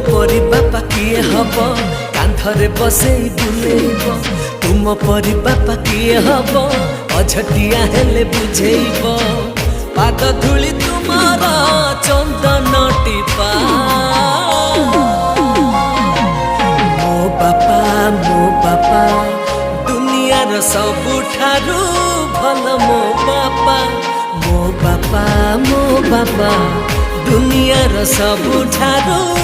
परी बापा किए हब कांधरे बसेई बुलेइब तुम परी बापा किए हब अझटिया हेले बुझेइब पाद धूली तुमार चंदन टीपा मो बापा दुनियार सबुठारु भल मो बापा दुनियार सबुठारु